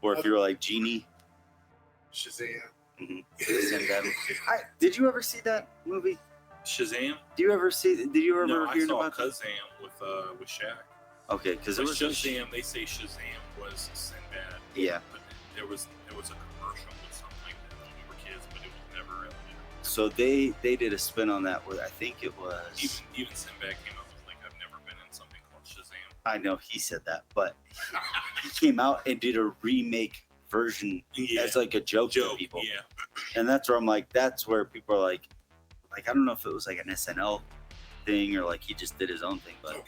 Or if you were like Genie. Shazam. Mm-hmm. Did you ever see that movie? Shazam? Did you ever hear I saw about Kazam with Shaq. Okay, because it was Shazam. They say Shazam was Sinbad. Yeah. But there was a commercial with something like that when we were kids, but it was never really. So they did a spin on that where I think it was even Sinbad came out with like, I've never been in something called Shazam. I know he said that, but he came out and did a remake version as like a joke to people. Yeah. And that's where I'm like, that's where people are like I don't know if it was like an SNL thing or like he just did his own thing, but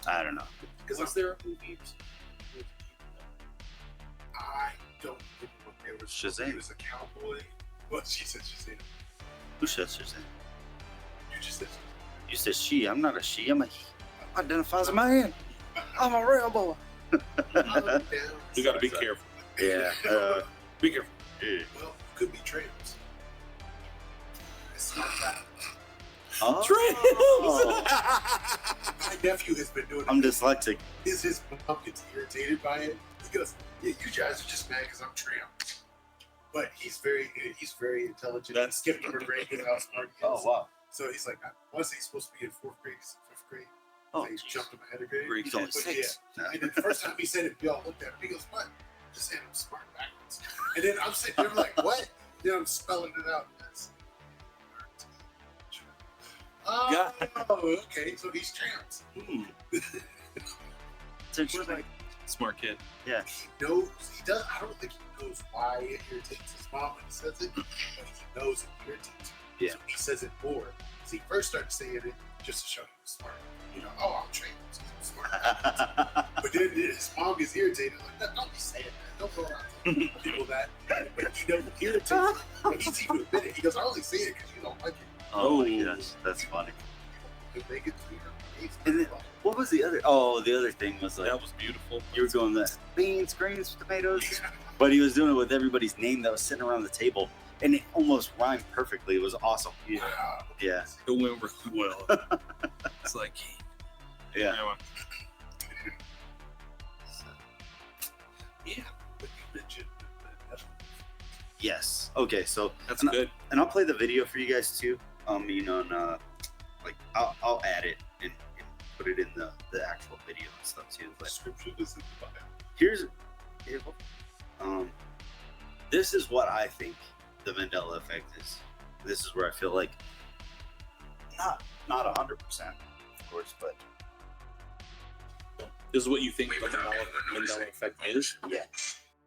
I don't know. Because was there a movie? I don't remember what it was. Shazam. He was a cowboy. Well, she said Shazam. Who said Shazam? You just said Shazam. You said she. I'm not a she. I'm a he. I identify as a man. I'm a real boy. You got to be careful. Yeah. Be careful. Well, you could be trans. It's not that. Oh. My nephew has been doing it. I'm dyslexic. His mom gets irritated by it. He goes, "Yeah, you guys are just mad because I'm trans." But he's very intelligent. That's skipped over grade because how smart he is. Oh wow. So he's like, I want to say he's supposed to be in 4th grade, 5th grade. Oh, He jumped him ahead of grade. Great. he's only But 6. yeah. And then the first time he said it, we all looked at him. He goes, "What?" Just saying I'm smart backwards. And then I'm sitting there like, "What?" Then I'm spelling it out. Oh, okay. So he's trans. It's interesting. Smart kid. Yeah. He knows. He does. I don't think he knows why it irritates his mom when he says it, but he knows it irritates him. Yeah. So he says it more. So he first started saying it just to show he was smart. You know, oh, I'm trans. I'm smart. But then his mom gets irritated. Like, don't be saying that. Don't go around telling people that. But he doesn't irritate him. And he's even admitted. He goes, I only say it because you don't like it. Oh my gosh, that's funny. Make it clear. And then, what was the other? Oh, the other thing was like That was beautiful. you were going that beans, greens, tomatoes, but he was doing it with everybody's name that was sitting around the table, and it almost rhymed perfectly. It was awesome. Yeah. Wow. Yeah, It went really well. It's like, yeah. anyway. Yeah. But you mentioned that. Yes. Okay, so That's and good. and I'll play the video for you guys too. Like I'll add it and put it in the actual video and stuff too. But Scripture doesn't divide. here's this is what I think the Mandela Effect is. This is where I feel like not 100%, of course, but This is what you think the Mandela Effect is? yeah.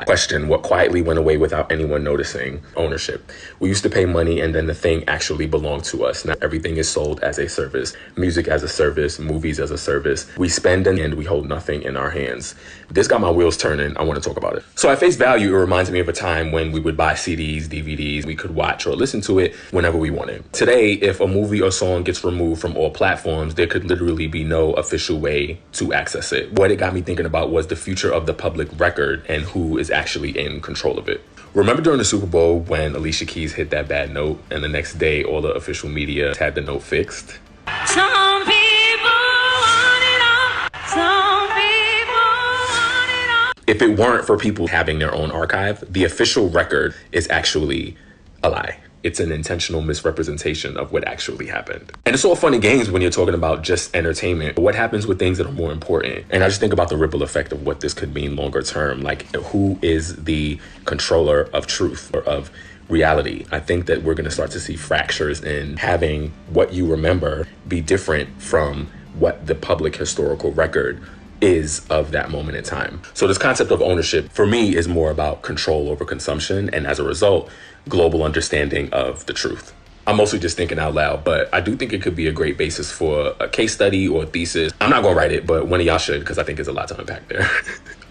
Question: what quietly went away without anyone noticing? Ownership. We used to pay money and then the thing actually belonged to us. Now everything is sold as a service. Music as a service, movies as a service. We spend and we hold nothing in our hands. This got my wheels turning. I want to talk about it. So at face value, it reminds me of a time when we would buy CDs, DVDs. We could watch or listen to it whenever we wanted. Today, if a movie or song gets removed from all platforms, there could literally be no official way to access it. What it got me thinking about was the future of the public record and who is actually in control of it. Remember during the Super Bowl when Alicia Keys hit that bad note and the next day all the official media had the note fixed? Some people want it all. Some people want it all. If it weren't for people having their own archive, the official record is actually a lie. It's an intentional misrepresentation of what actually happened. And it's all fun and games when you're talking about just entertainment. But what happens with things that are more important? And I just think about the ripple effect of what this could mean longer term. Like, who is the controller of truth or of reality? I think that we're going to start to see fractures in having what you remember be different from what the public historical record is of that moment in time. So this concept of ownership for me is more about control over consumption and as a result, global understanding of the truth. I'm mostly just thinking out loud, but I do think it could be a great basis for a case study or a thesis. I'm not gonna write it, but one of y'all should because I think there's a lot to unpack there.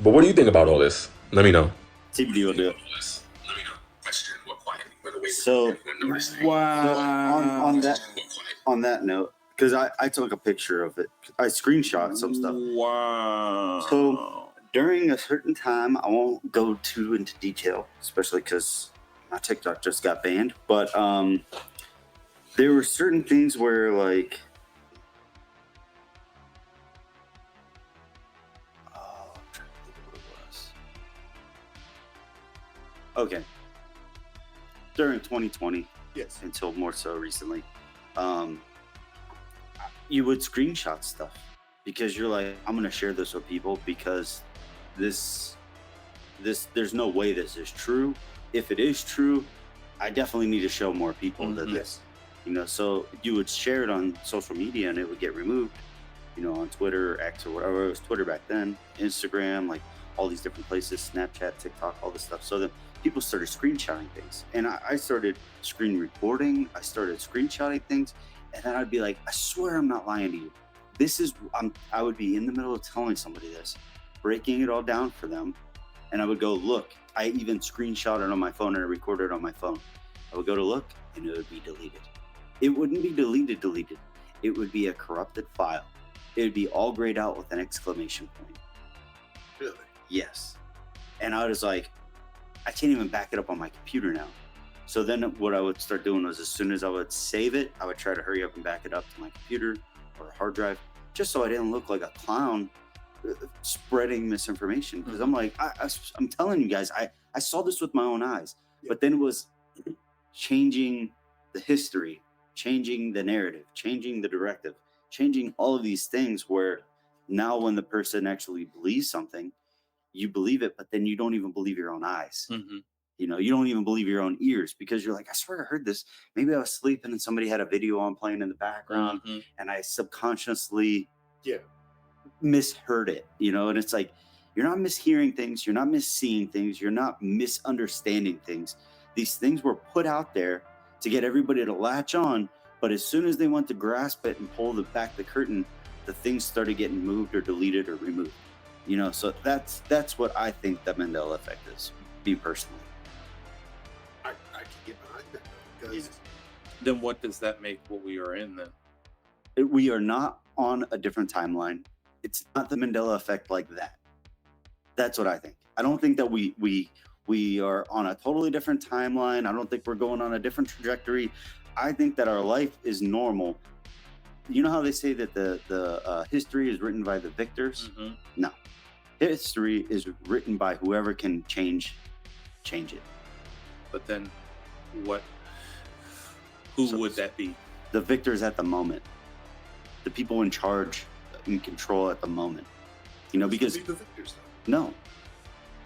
But what do you think about all this? Let me know. TBD will do it. Let me know. Question: what quietly went away So, Wow. on that note, because I took a picture of it. I screenshot some stuff. Wow. So during a certain time, I won't go too into detail, especially because my TikTok just got banned. But there were certain things where like, I'm trying to think of what it was. Okay. During 2020, Yes. until more so recently, you would screenshot stuff because you're like, I'm gonna share this with people because this there's no way this is true. If it is true, I definitely need to show more people that this. So you would share it on social media and it would get removed. On Twitter, X, or whatever. It was Twitter back then, Instagram, like all these different places, Snapchat, TikTok, all this stuff. So then people started screenshotting things. And I started screen recording. I started screenshotting things. And then I'd be like, I swear I'm not lying to you. I would be in the middle of telling somebody this, breaking it all down for them. And I would go, look, I even screenshot it on my phone and I recorded it on my phone. I would go to look and it would be deleted. It wouldn't be deleted. It would be a corrupted file. It would be all grayed out with an exclamation point. Really? Yes. And I was like, I can't even back it up on my computer now. So then what I would start doing was as soon as I would save it, I would try to hurry up and back it up to my computer or a hard drive, just so I didn't look like a clown spreading misinformation. Because I'm like, I'm telling you guys, I saw this with my own eyes. Yeah. But then it was changing the history, changing the narrative, changing the directive, changing all of these things where now when the person actually believes something, you believe it, but then you don't even believe your own eyes. Mm-hmm. You don't even believe your own ears because you're like, I swear I heard this. Maybe I was sleeping and somebody had a video on playing in the background and I subconsciously misheard it, and it's like, you're not mishearing things. You're not misseeing things. You're not misunderstanding things. These things were put out there to get everybody to latch on. But as soon as they went to grasp it and pull back the curtain, the things started getting moved or deleted or removed. So that's what I think the Mandela Effect is, me personally. I can get behind that though, because Then what does that make what we are in then? We are not on a different timeline. It's not the Mandela Effect like that. That's what I think. I don't think that we are on a totally different timeline. I don't think we're going on a different trajectory. I think that our life is normal. You know how they say that the history is written by the victors? Mm-hmm. No. History is written by whoever can change it. But then who would that be? The victors at the moment. The people in charge, in control at the moment. Because the victors though. no.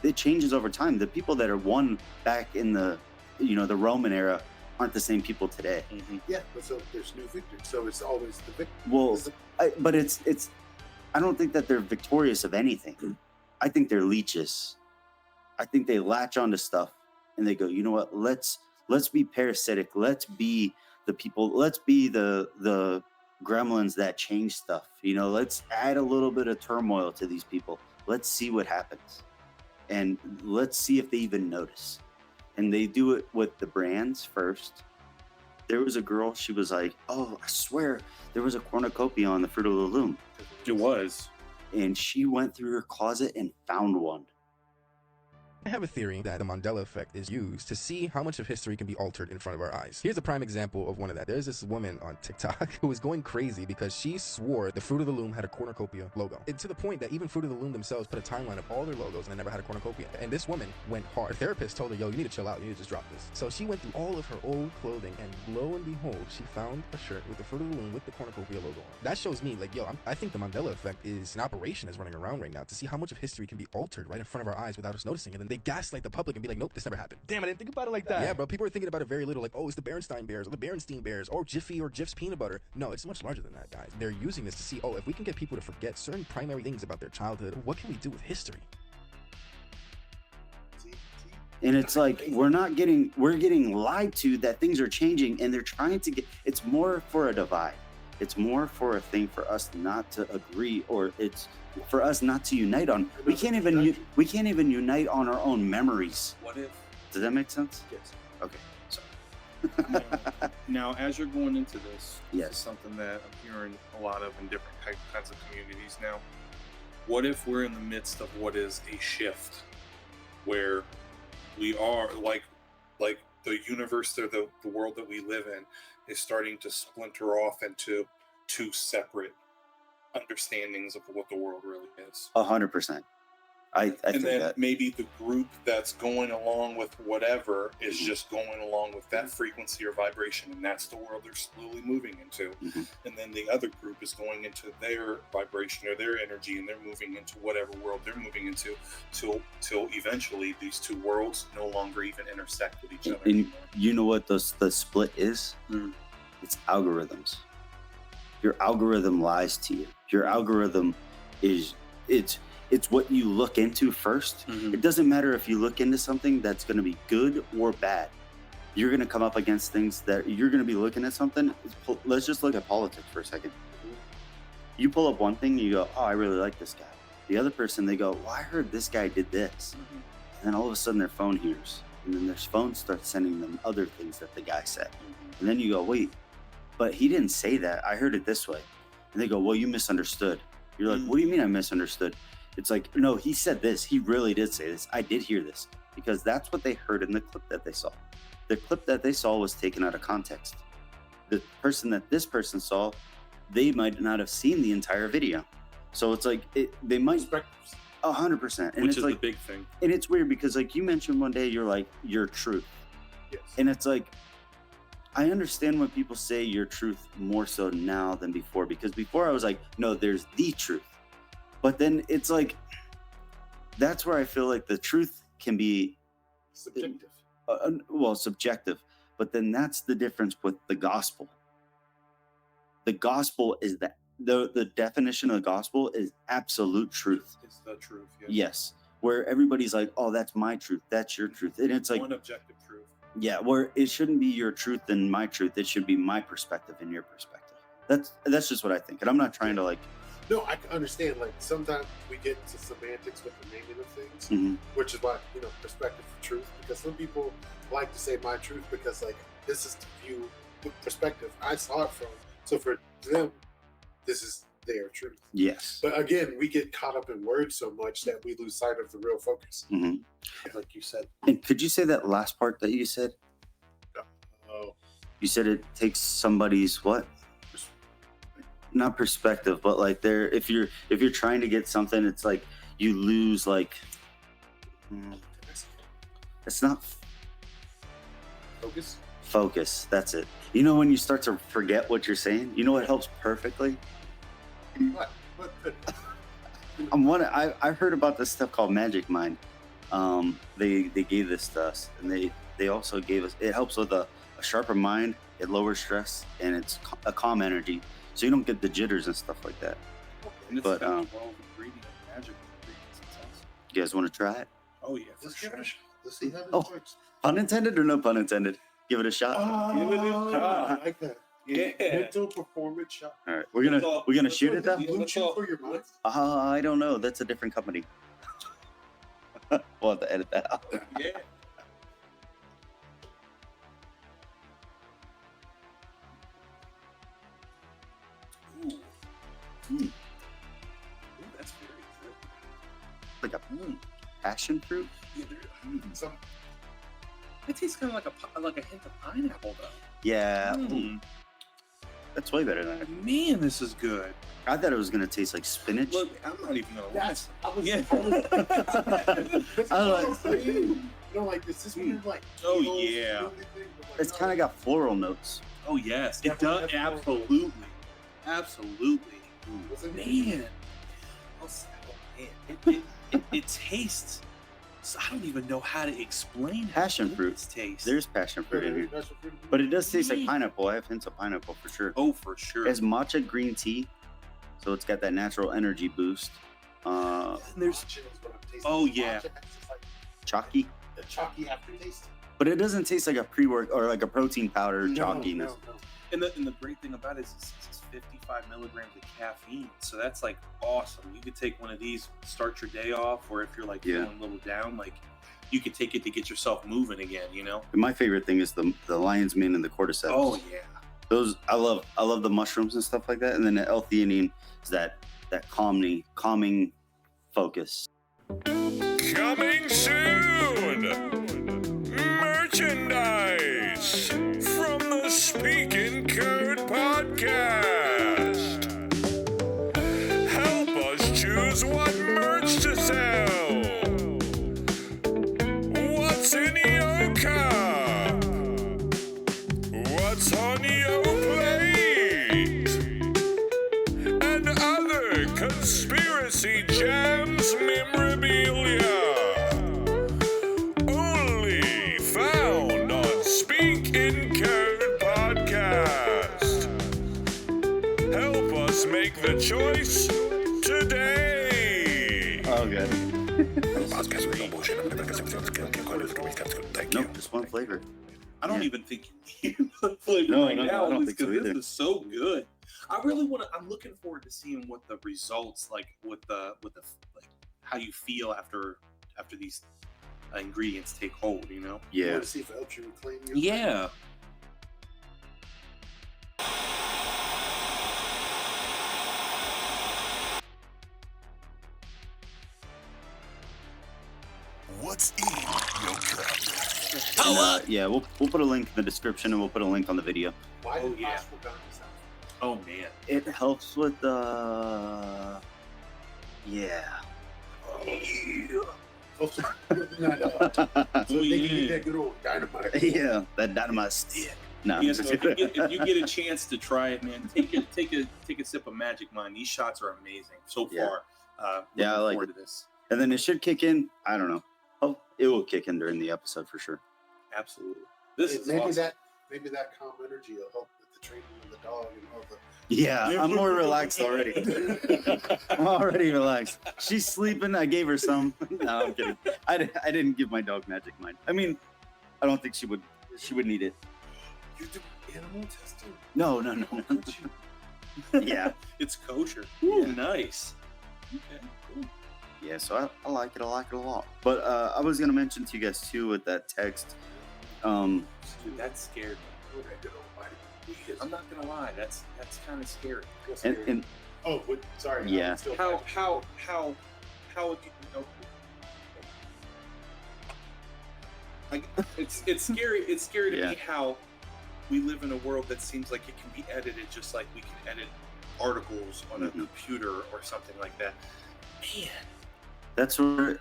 It changes over time. The people that are won back in the the Roman era aren't the same people today. Mm-hmm. Yeah, but so there's new victors. So it's always the victor. Well, but it's I don't think that they're victorious of anything. I think they're leeches. I think they latch onto stuff and they go, you know what? Let's be parasitic. Let's be the people. Let's be the gremlins that change stuff. Let's add a little bit of turmoil to these people. Let's see what happens, and let's see if they even notice. And they do it with the brands first. There was a girl, she was like, oh, I swear there was a cornucopia on the Fruit of the Loom. It was. And she went through her closet and found one. I have a theory that the Mandela Effect is used to see how much of history can be altered in front of our eyes. Here's a prime example of one of that. There's this woman on TikTok who was going crazy because she swore the Fruit of the Loom had a cornucopia logo. And to the point that even Fruit of the Loom themselves put a timeline of all their logos and they never had a cornucopia. And this woman went hard. Her therapist told her, yo, you need to chill out. You need to just drop this. So she went through all of her old clothing and lo and behold, she found a shirt with the Fruit of the Loom with the cornucopia logo on. That shows me like, yo, I think the Mandela Effect is an operation that's running around right now to see how much of history can be altered right in front of our eyes without us noticing. And then they gaslight the public and be like, nope, this never happened. Damn, I didn't think about it like that. Yeah, bro, people are thinking about it very little, like, oh, it's the Berenstain Bears or the Berenstein Bears or Jiffy or Jif's peanut butter. No, it's much larger than that, guys. They're using this to see, oh, if we can get people to forget certain primary things about their childhood, what can we do with history? And it's like we're getting lied to that things are changing, and they're trying to get. It's more for a divide. It's more for a thing for us not to agree, or it's for us not to unite on. We can't even unite on our own memories. What if? Does that make sense? Yes. Okay. Sorry. Now, as you're going into this, Yes. is something that I'm hearing a lot of in different kinds of communities now. What if we're in the midst of what is a shift, where we are like the universe or the world that we live in is starting to splinter off into two separate understandings of what the world really is. 100%. I and think then that. maybe the group that's going along with whatever is just going along with that frequency or vibration, and that's the world they're slowly moving into. Mhm. And then the other group is going into their vibration or their energy, and they're moving into whatever world they're moving into, till eventually these two worlds no longer even intersect with each other And anymore. you know what the split is? Mm. It's algorithms. Your algorithm lies to you. Your algorithm is it's what you look into first. Mhm. It doesn't matter if you look into something that's going to be good or bad. You're going to come up against things that you're going to be looking at something. Let's just look at politics for a second. You pull up one thing, you go, "Oh, I really like this guy." The other person, they go, "Well, I heard this guy did this," and then all of a sudden their phone hears, and then their phone starts sending them other things that the guy said, and then you go, "Wait, but he didn't say that. I heard it this way," and they go, "Well, you misunderstood." You're like, "What do you mean I misunderstood?" It's like, "No, he said this. He really did say this. I did hear this," because that's what they heard in the clip that they saw. The clip that they saw was taken out of context. The person that this person saw, they might not have seen the entire video. So it's like they might Perspectives. 100%. And Which it's is like, the big thing. and it's weird because like you mentioned one day, you're like, "Your truth," Yes. and it's like, I understand when people say your truth more so now than before, because before I was like, no, there's the truth. But then it's like, that's where I feel like the truth can be, Subjective. well, subjective. But then that's the difference with the gospel. The gospel is that the definition of the gospel is absolute truth. It's the truth. Yeah. Yes. Where everybody's like, "Oh, that's my truth. That's your truth." And it's like, One objective truth. yeah, where it shouldn't be your truth and my truth. It should be my perspective and your perspective. That's just what I think. And I'm not trying to like, No, I can understand. Like sometimes we get into semantics with the naming of things, mhm, which is why perspective for truth. Because some people like to say my truth because like this is the view, the perspective I saw it from. So for them, this is their truth. yes. But again, we get caught up in words so much that we lose sight of the real focus. Mhm. Like you said, And could you say that last part that you said? oh, You said it takes somebody's what? Not perspective, but like if you're trying to get something, it's like you lose like, it's not focus. focus. That's it. You know when you start to forget what you're saying? You know what helps perfectly? What? What could? I heard about this stuff called Magic Mind. They gave this to us, and they also gave us. It helps with a sharper mind. It lowers stress, and it's a calm energy, so you don't get the jitters and stuff like that. And it's But, got 12 ingredient magic ingredients. It's awesome. You guys want to try it? Oh yeah, for Let's sure. give it a shot. Let's see how this Oh. works. Pun intended or no pun intended? Give it a shot. Give it a I shot. like that. Yeah. Mental performance shot. All right, we're gonna shoot it though. Yeah. Blue chew for your mind. I don't know. That's a different company. We'll have to edit that out. Yeah. Ooh. Mm. Ooh, that's very good. Like a passion fruit. Yeah, Some it tastes kind of like a hint of pineapple though. Yeah, Mm. that's way better than it. Man, this is good. I thought it was gonna taste like spinach. Look, I'm not even gonna lie. that's I was Yeah. I was like, like this is weird, like Oh, feels, yeah. really thing, but, like, It's kind of got floral notes. Oh yes, Yeah, it does. that's Absolutely, absolutely. What's it? Man, it tastes. So I don't even know how to explain how Passion good fruit. this tastes. There's passion fruit in here, Passion fruit. but it does taste like pineapple. I have hints of pineapple for sure. Oh, for sure. It has matcha green tea, so it's got that natural energy boost. And there's Matcha is what I'm tasting. Oh, yeah. Matcha has this, like, Chalky, the chalky aftertaste. but it doesn't taste like a pre-work or like a protein powder chalkiness. No. and the great thing about it is it's 55 milligrams of caffeine, so that's like awesome. You could take one of these, start your day off, or if you're like Yeah. feeling a little down, like you could take it to get yourself moving again. You know? And my favorite thing is the lion's mane and the cordyceps. Oh yeah. Those I love the mushrooms and stuff like that. And then the L-theanine is that calming focus. Coming soon! Merchandise from the SpeakInCOAD Podcast. Help us choose what merch to sell. the choice today. Oh, good. Thank No, just one flavor. I don't Yeah. even think you need the flavor No, right no, now I don't because think so either. this is so good. I really want to. I'm looking forward to seeing what the results like with the like how you feel after these ingredients take hold. You know? I Yeah. want to see if it helps you reclaim your Yeah. What's in your cup? And, yeah, we'll put a link in the description and we'll put a link on the video. Why Oh, did yeah. possible balance out? Oh man. It helps with yeah. Also, so they can get that good old dynamite. Yeah, that dynamite stick. No. Yeah, so if you get a chance to try it, man, take a sip of Magic Mind. These shots are amazing so Yeah. far. Yeah, I looking like forward to this. And then it should kick in. I don't know. Oh, it will kick in during the episode for sure. Absolutely. This is Maybe awesome. that calm energy will help with the training of the dog and all the. Yeah, I'm more relaxed already. I'm already relaxed. She's sleeping. I gave her some. No, I'm kidding. I didn't give my dog Magic Mind. I mean, I don't think she would need it. You do animal testing? No. Yeah. It's kosher. Ooh, Yeah. nice. Okay, cool. Yeah, so I like it. I like it a lot. But I was gonna mention to you guys too with that text. Dude, that scared me. Oh, that good old bite. I'm not gonna lie, that's kind of scary. and Oh, what, sorry. Yeah. I'm still How would you know? Like, it's scary. It's scary to Yeah. me how we live in a world that seems like it can be edited just like we can edit articles on a Mhm. computer or something like that. Man, that's where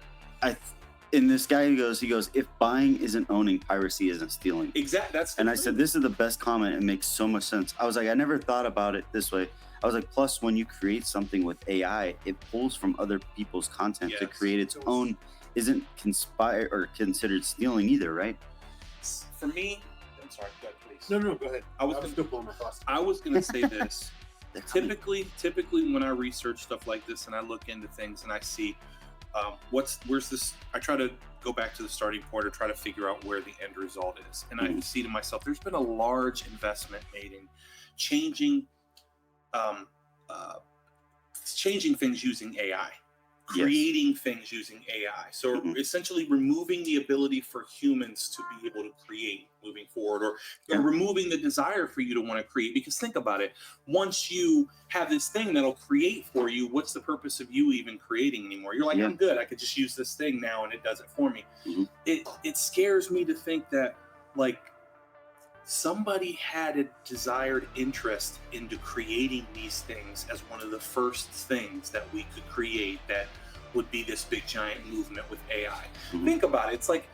and this guy he goes, if buying isn't owning, piracy isn't stealing. exactly. That's the And I thing. said, this is the best comment. It makes so much sense. I was like, I never thought about it this way. I was like, plus when you create something with AI, it pulls from other people's content to Yes. create its own, isn't conspired or considered stealing either, right? For me, I'm sorry. Go ahead, please. No, go ahead. I was I'm gonna- still blowing my thoughts. I was gonna say this. They're coming. Typically when I research stuff like this and I look into things and I see where's this, I try to go back to the starting point or try to figure out where the end result is. And I see to myself, there's been a large investment made in changing things using AI, Yes. creating things using AI. So Mhm. essentially removing the ability for humans to be able to create moving forward, or Yeah. removing the desire for you to want to create. Because think about it, once you have this thing that'll create for you, what's the purpose of you even creating anymore? You're like, Yeah. I'm good. I could just use this thing now and it does it for me. Mhm. It scares me to think that like somebody had a desired interest into creating these things as one of the first things that we could create that would be this big giant movement with AI. Mhm. Think about it. It's like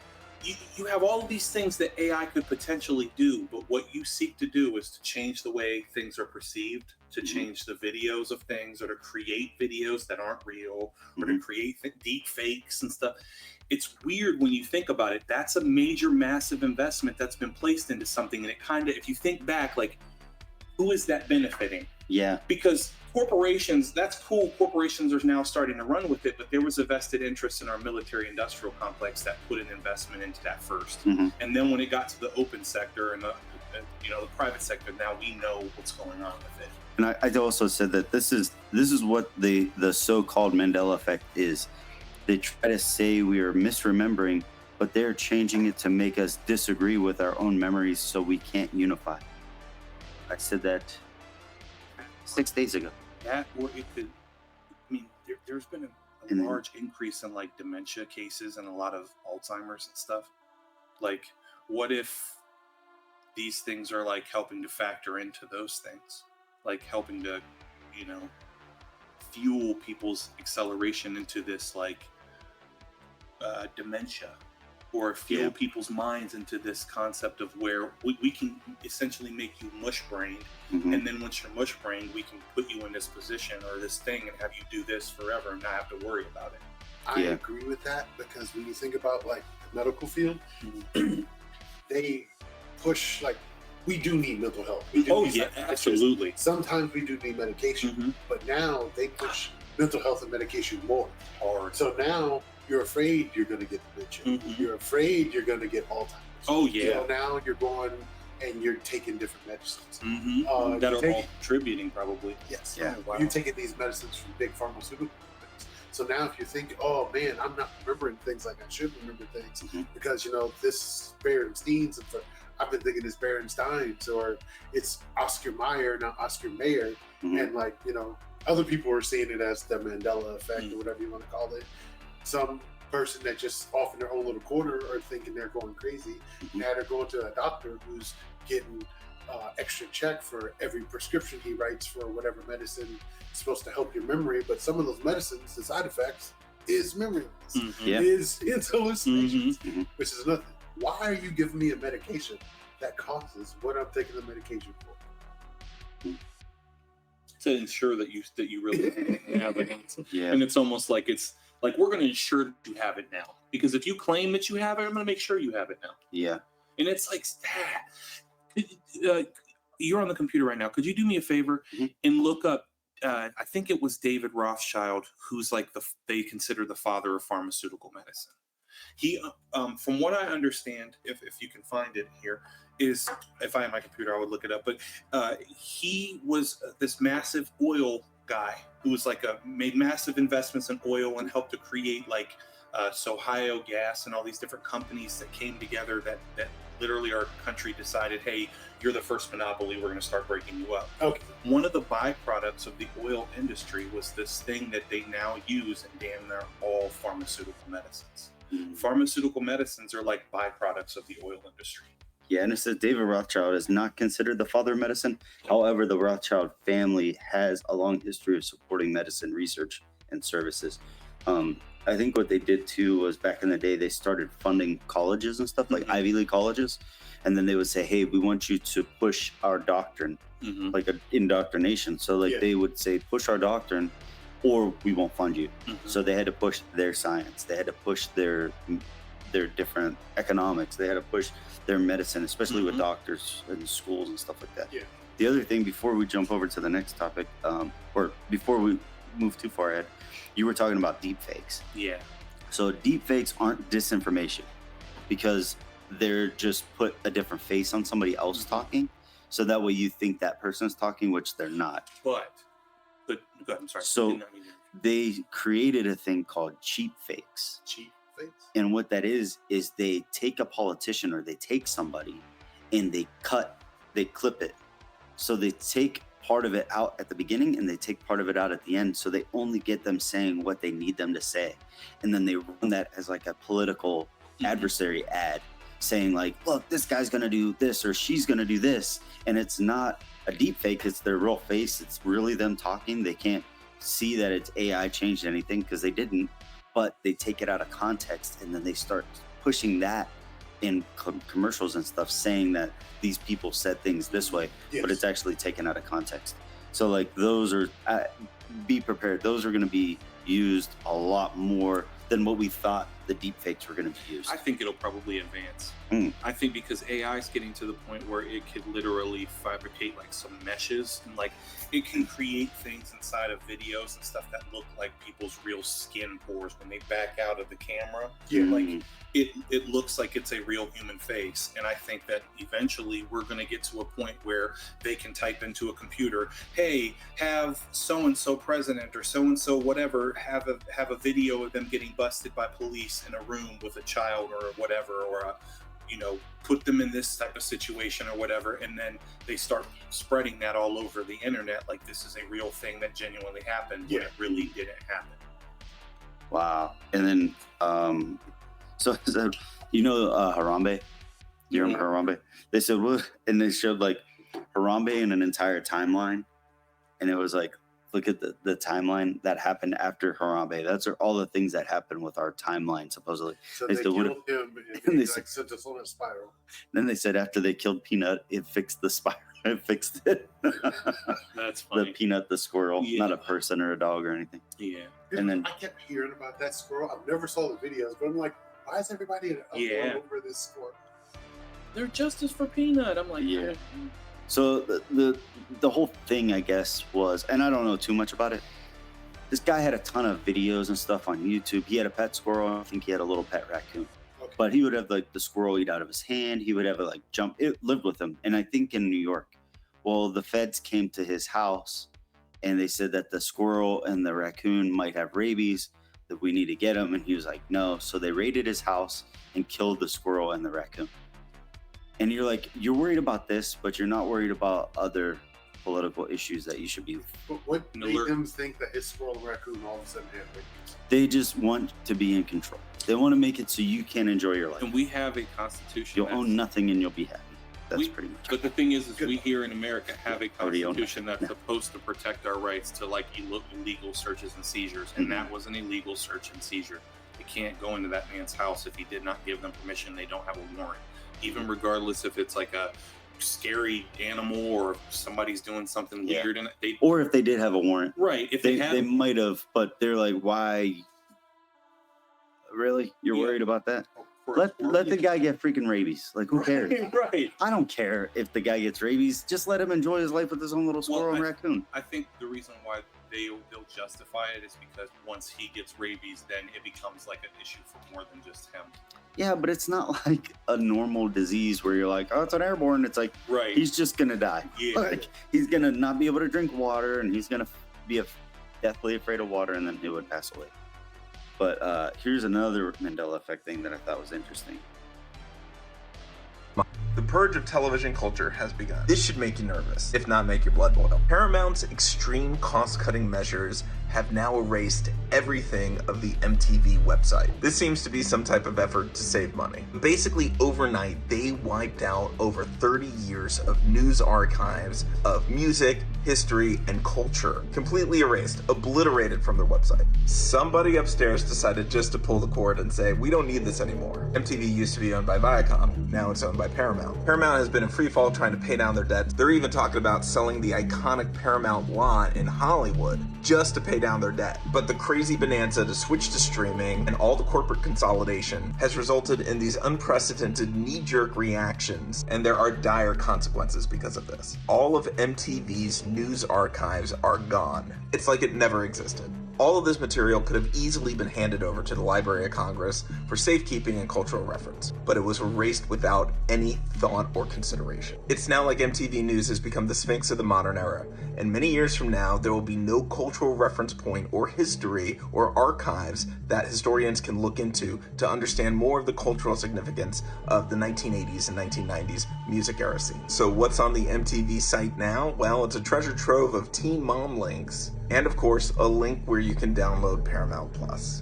you have all of these things that AI could potentially do, but what you seek to do is to change the way things are perceived, to Mhm. change the videos of things, or to create videos that aren't real, or to create deep fakes and stuff. It's weird when you think about it. That's a major, massive investment that's been placed into something. And it kind of, if you think back, like, who is that benefiting? Yeah. Because corporations, that's cool. Corporations are now starting to run with it, but there was a vested interest in our military industrial complex that put an investment into that first. Mhm. And then when it got to the open sector and the private sector, now we know what's going on with it. And I also said that this is what the so-called Mandela Effect is. They try to say we are misremembering, but they're changing it to make us disagree with our own memories so we can't unify. I said that 6 days ago. That, or it could, I mean, there's been a And then- large increase in like dementia cases and a lot of Alzheimer's and stuff. Like, what if these things are like helping to factor into those things? Like helping to, fuel people's acceleration into this like dementia, or fuel Yeah. people's minds into this concept of where we can essentially make you mush brained. Mhm. And then once you're mush brained, we can put you in this position or this thing and have you do this forever and not have to worry about it. I Yeah. agree with that, because when you think about like the medical field, they push like we do need mental health. We do Oh need yeah, psychiatrists. absolutely. Sometimes we do need medication, Mhm. but now they push mental health and medication more. Hard. So now you're afraid you're going to get dementia. Mhm. You're afraid you're going to get Alzheimer's. Oh You yeah. know, now you're going and you're taking different medicines. Mm-hmm. That you are take all it- contributing probably. Yes. Yeah. Oh, wow. You're taking these medicines from big pharmaceutical companies. So now if you think, oh man, I'm not remembering things like I should remember things Mhm. because, you know, this Berenstein's, and I've been thinking it's Berenstein's, or it's Oscar Mayer, not Oscar Mayer. Mhm. And like, you know, other people are seeing it as the Mandela Effect Mm. or whatever you want to call it. Some person that just off in their own little corner are thinking they're going crazy. Mhm. Now they're going to a doctor who's getting extra check for every prescription he writes for whatever medicine is supposed to help your memory. But some of those medicines, the side effects, is memory loss. Mhm. Yeah. Is hallucinations, Mhm. which is nothing. Why are you giving me a medication that causes what I'm taking the medication for? To ensure that you really have it. Yeah. And it's almost like we're going to ensure that you have it now, because if you claim that you have it, I'm going to make sure you have it now. Yeah. And it's like, you're on the computer right now. Could you do me a favor Mhm. and look up? I think it was David Rothschild, who's like they consider the father of pharmaceutical medicine. He, from what I understand, if you can find it here, is if I had my computer, I would look it up. But he was this massive oil guy who was made massive investments in oil and helped to create Ohio Gas and all these different companies that came together that literally our country decided, hey, you're the first monopoly, we're going to start breaking you up. Okay. One of the byproducts of the oil industry was this thing that they now use in damn near all pharmaceutical medicines. Mhm. Pharmaceutical medicines are like byproducts of the oil industry. Yeah, and it says David Rothschild is not considered the father of medicine. However, the Rothschild family has a long history of supporting medicine research and services. I think what they did too was back in the day, they started funding colleges and stuff, like Mhm. Ivy League colleges. And then they would say, hey, we want you to push our doctrine, Mm-hmm. like an indoctrination. So Yeah. they would say, push our doctrine or we won't fund you. Mm-hmm. So they had to push their science. They had to push their different economics. They had to push their medicine, especially with Mhm. doctors and schools and stuff like that. Yeah. The other thing, before we jump over to the next topic, or before we move too far ahead, you were talking about deep fakes. Yeah. So deep fakes aren't disinformation because they're just put a different face on somebody else Mhm. talking. So that way you think that person's talking, which they're not. But go ahead, I'm sorry. So- Did not mean to- They created a thing called cheap fakes. Cheap face. And what that is they take a politician or they take somebody and they clip it. So they take part of it out at the beginning and they take part of it out at the end. So they only get them saying what they need them to say. And then they run that as like a political Mhm. adversary ad saying like, look, this guy's going to do this or she's going to do this. And it's not a deep fake. It's their real face. It's really them talking. They can't see that it's AI changed anything because they didn't, but they take it out of context and then they start pushing that in commercials and stuff, saying that these people said things this way, Yes. but it's actually taken out of context. So like those are, be prepared. Those are going to be used a lot more than what we thought the deep fakes were going to be used. I think it'll probably advance. Mm. I think because AI is getting to the point where it could literally fabricate like some meshes and like it can create things inside of videos and stuff that look like people's real skin pores when they back out of the camera. Yeah. Like it looks like it's a real human face. And I think that eventually we're going to get to a point where they can type into a computer, hey, have so-and-so president or so-and-so whatever have a video of them getting busted by police in a room with a child or whatever, or put them in this type of situation or whatever. And then they start spreading that all over the internet. Like this is a real thing that genuinely happened when Yeah. it really didn't happen. Wow. And then, so Harambe? You remember Harambe? They said, what? And they showed like Harambe in an entire timeline. And it was like, look at the timeline that happened after Harambe. That's all the things that happened with our timeline, supposedly. So They they said, what killed him and and he they said- like sent us on a spiral. Then they said after they killed Peanut, it fixed the spiral. It fixed it. That's The funny. Peanut, the squirrel, Yeah. not a person or a dog or anything. Yeah. And then- I kept hearing about that squirrel. I've never saw the videos, but I'm like, why is everybody in an uproar Yeah. over this squirrel? they're justice for Peanut. I'm like, Yeah. So the whole thing, I guess, was, and I don't know too much about it. This guy had a ton of videos and stuff on YouTube. He had a pet squirrel. I think he had a little pet raccoon. Okay. But he would have like the squirrel eat out of his hand. He would have it like jump. It lived with him, and I think in New York. Well, the feds came to his house, and they said that the squirrel and the raccoon might have rabies. That we need to get him, and he was like, no. So they raided his house and killed the squirrel and the raccoon. And you're like, you're worried about this, but you're not worried about other political issues that you should be. But what An made alert. them think that his squirrel and raccoon all of a sudden had rabies? They just want to be in control. They want to make it so you can enjoy your life. and we have a constitution. You'll that's- own nothing and you'll be happy. That's we- pretty much But it. the thing is Good we luck. here in America have a Already own constitution that's Yeah. supposed to protect our rights to like illegal searches and seizures, and that was an illegal search and seizure. They can't go into that man's house if he did not give them permission. They don't have a warrant, even regardless if it's like a scary animal or if somebody's doing something Yeah. weird. And they Or if they did have a warrant, right if they had might have, but they're like, why? Really? You're Yeah. worried about that? for- Let the guy get freaking rabies. Like, who cares? right. I don't care if the guy gets rabies. Just let him enjoy his life with his own little squirrel and raccoon. I think the reason why they'll justify it is because once he gets rabies, then it becomes like an issue for more than just him. Yeah, but it's not like a normal disease where you're like, oh, it's an airborne. It's like, Right. he's just going to die. Yeah. Like, he's going to not be able to drink water, and he's going to be deathly afraid of water, and then he would pass away. But here's another Mandela Effect thing that I thought was interesting. The purge of television culture has begun. This should make you nervous, if not make your blood boil. Paramount's extreme cost-cutting measures have now erased everything of the MTV website. This seems to be some type of effort to save money. Basically, overnight, they wiped out over 30 years of news archives of music, history, and culture. Completely erased, obliterated from their website. Somebody upstairs decided just to pull the cord and say, we don't need this anymore. MTV used to be owned by Viacom, now it's owned by Paramount. Paramount has been in free fall trying to pay down their debts. They're even talking about selling the iconic Paramount lot in Hollywood just to pay down their debt. But the crazy bonanza to switch to streaming and all the corporate consolidation has resulted in these unprecedented knee-jerk reactions, and there are dire consequences because of this. All of MTV's news archives are gone. It's like it never existed. All of this material could have easily been handed over to the Library of Congress for safekeeping and cultural reference, but it was erased without any thought or consideration. It's now like MTV News has become the Sphinx of the modern era, and many years from now, there will be no cultural reference point or history or archives that historians can look into to understand more of the cultural significance of the 1980s and 1990s music era scene. So what's on the MTV site now? Well, it's a treasure trove of teen mom links, and of course, a link where you can download Paramount Plus.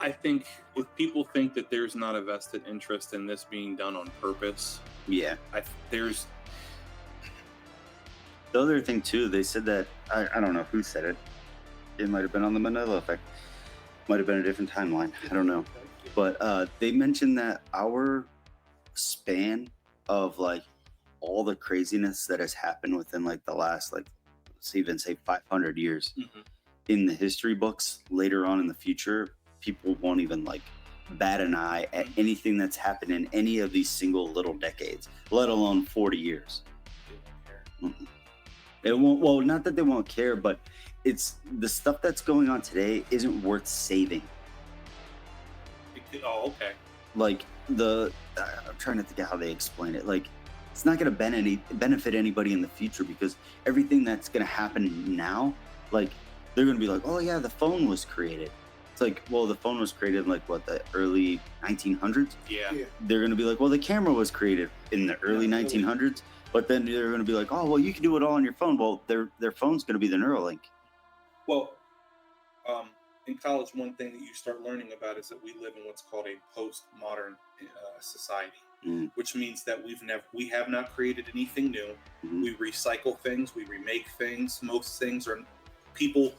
I think if people think that there's not a vested interest in this being done on purpose, Yeah. there's The other thing, too, they said that, I don't know who said it. It might have been on the Mandela Effect. Might have been a different timeline. I don't know. But they mentioned that our span of like all the craziness that has happened within like the last, like, let's even say 500 years in the history books later on in the future, people won't even like bat an eye at anything that's happened in any of these single little decades, let alone 40 years. It won't, well, not that they won't care, but it's the stuff that's going on today isn't worth saving. oh, okay. Like I'm trying to think of how they explain it. Like, it's not going to benefit anybody in the future, because everything that's going to happen now, like, they're going to be like, oh yeah, the phone was created. It's like, well, the phone was created in like what, the early 1900s? Yeah. They're going to be like, well, the camera was created in the early 1900s. But then they're going to be like, oh, well, you can do it all on your phone. Well, their phone's going to be the Neuralink. Well, in college, one thing that you start learning about is that we live in what's called a postmodern society, which means that we have not created anything new. We recycle things, we remake things. Most things are people.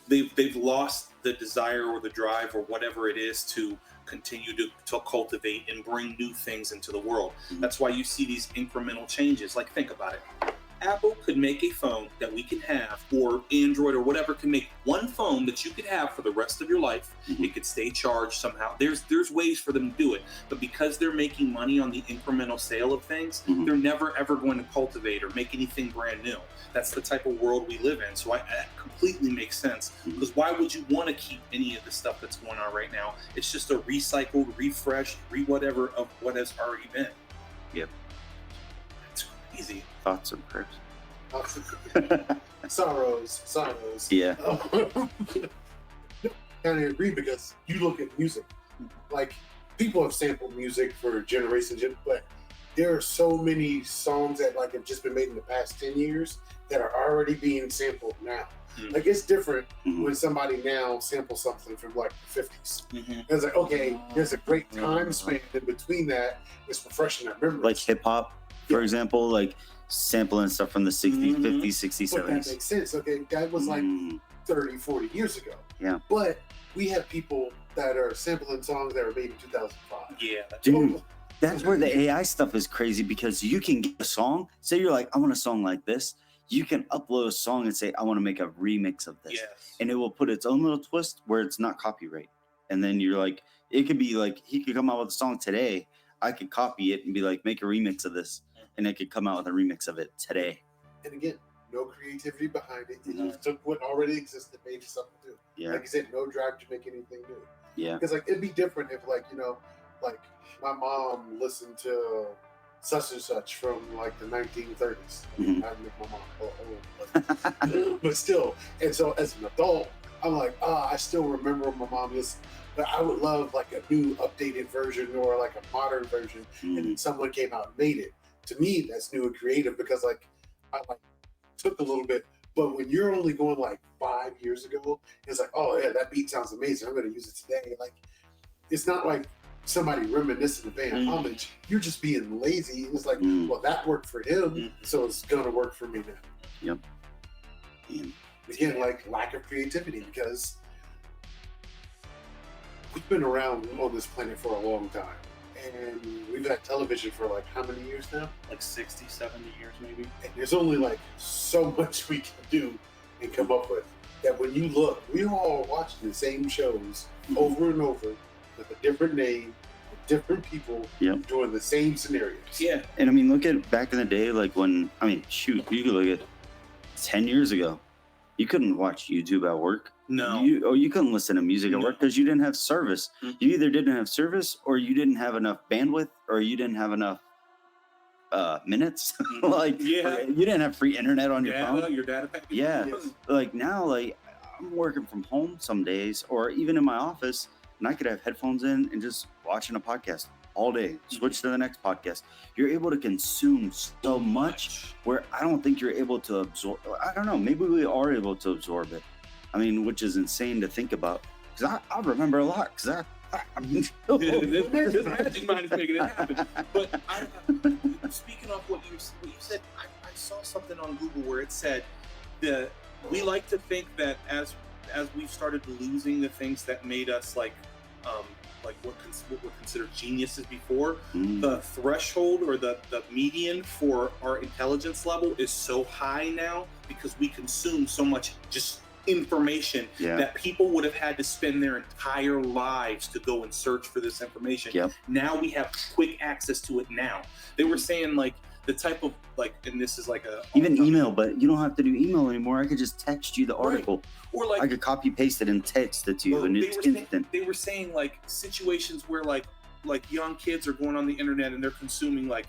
They've lost the desire or the drive or whatever it is to continue to cultivate and bring new things into the world. That's why you see these incremental changes. Like, think about it. Apple could make a phone that we can have, or Android or whatever can make one phone that you could have for the rest of your life. It could stay charged somehow. There's ways for them to do it, but because they're making money on the incremental sale of things, they're never ever going to cultivate or make anything brand new. That's the type of world we live in. So that completely makes sense, because why would you want to keep any of the stuff that's going on right now? It's just a recycled, refreshed, whatever of what has already been. Yep. It's crazy. Thoughts and prayers. Sorrows. Yeah. Kind of agree, because you look at music, like people have sampled music for generations, but there are so many songs that like have just been made in the past 10 years that are already being sampled now. Like it's different when somebody now samples something from like the 50s. It's like, okay, there's a great time span in between that. It's refreshing our memories. Like hip hop, for example, like sampling stuff from the 60s, 50s, 60s, But that 70s. makes sense. Okay, that was like 30, 40 years ago. Yeah. But we have people that are sampling songs that were made in 2005. Yeah. Dude, that's where the AI stuff is crazy, because you can get a song, say you're like, I want a song like this. You can upload a song and say, I want to make a remix of this. Yes. And it will put its own little twist where it's not copyright. And then you're like, it could be like, he could come out with a song today. I could copy it and be like, make a remix of this. And it could come out with a remix of it today. And again, no creativity behind it. You just took what already existed, made something new. Yeah. Like you said, no drive to make anything new. Yeah. Because like it'd be different if like, like my mom listened to such and such from like the 1930s. I make my mom old, but still. And so as an adult, I'm like, I still remember my mom listened. But I would love like a new updated version or like a modern version, and then someone came out and made it. To me, that's new and creative, because like I like took a little bit. But when you're only going like 5 years ago, it's like, oh yeah, that beat sounds amazing. I'm going to use it today. Like, it's not like somebody reminiscing and paying homage. You're just being lazy. It's like, well, that worked for him, so it's going to work for me now. Yep. Again, like lack of creativity, because we've been around on this planet for a long time. And we've had television for like how many years now? Like 60, 70 years maybe. And there's only like so much we can do and come up with, that when you look, we're all watching the same shows over and over with a different name, with different people doing the same scenarios. Yeah. And I mean, look at back in the day, like when, I mean, shoot, you could look at 10 years ago. You couldn't watch YouTube at work. No. You couldn't listen to music at work because you didn't have service. You either didn't have service, or you didn't have enough bandwidth, or you didn't have enough minutes. Like, you didn't have free internet on your phone. Your data package. Yeah. Like now, like I'm working from home some days, or even in my office, and I could have headphones in and just watching a podcast all day, switch to the next podcast. You're able to consume so much where I don't think you're able to absorb. I don't know, maybe we are able to absorb it. I mean, which is insane to think about, because I remember a lot, because I mean, this magic mind is making it happen. But speaking of what you said, I saw something on Google where it said that we like to think that as we've started losing the things that made us like what were considered geniuses before, the threshold or the median for our intelligence level is so high now, because we consume so much just information that people would have had to spend their entire lives to go and search for this information. Now we have quick access to it now. They were saying like the type of like, and this is like even email, but you don't have to do email anymore. I could just text you the article. Or like I could copy paste it and text it to you, and it's instant. They were saying like situations where like young kids are going on the internet and they're consuming like,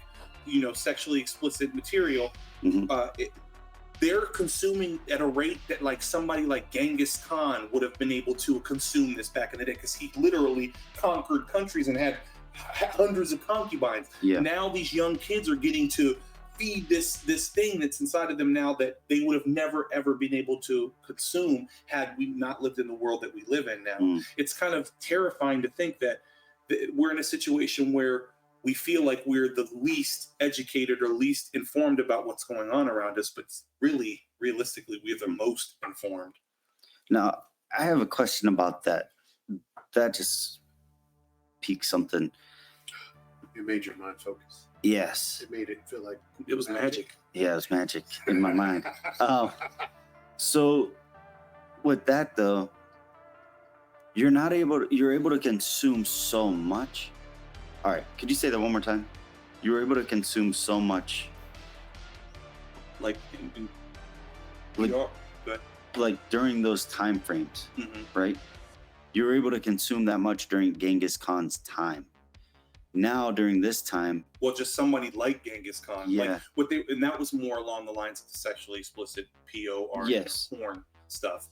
sexually explicit material. They're consuming at a rate that like somebody like Genghis Khan would have been able to consume this back in the day, because he literally conquered countries and had hundreds of concubines. Now these young kids are getting to feed this thing that's inside of them now that they would have never ever been able to consume had we not lived in the world that we live in now. It's kind of terrifying to think that we're in a situation where we feel like we're the least educated or least informed about what's going on around us, but really, realistically, we're the most informed. Now, I have a question about that. That just piqued something. It made your mind focus. Yes. It made it feel like It was magic. Yeah, it was magic in my mind. So with that though, you're able to consume so much. All right, could you say that one more time? You were able to consume so much, Like, Like- but like during those time frames, mhm. right? You were able to consume that much during Genghis Khan's time. Now during this time, Well, just somebody like Genghis Khan. Yeah. Like what they, and that was more along the lines of the sexually explicit POR Yes. porn stuff.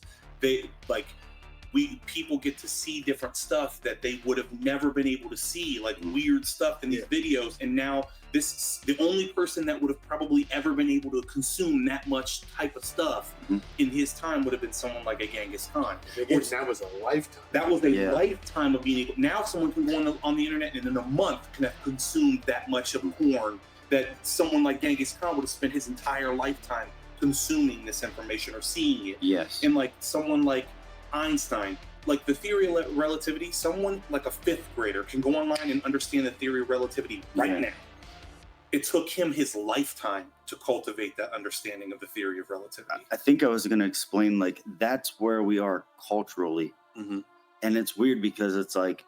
People get to see different stuff that they would have never been able to see, like weird stuff in these videos. And now the only person that would have probably ever been able to consume that much type of stuff in his time would have been someone like a Genghis Khan. Again, that was a lifetime. That was a Yeah. lifetime of being able. Now someone can go on the internet and in a month can have consumed that much of porn that someone like Genghis Khan would have spent his entire lifetime consuming this information or seeing it. yes. And like someone like Einstein, like the theory of relativity, someone like a 5th grader can go online and understand the theory of relativity right Yeah. now. It took him his lifetime to cultivate that understanding of the theory of relativity. I think I was going to explain, like, that's where we are culturally. Mhm. And it's weird because it's like,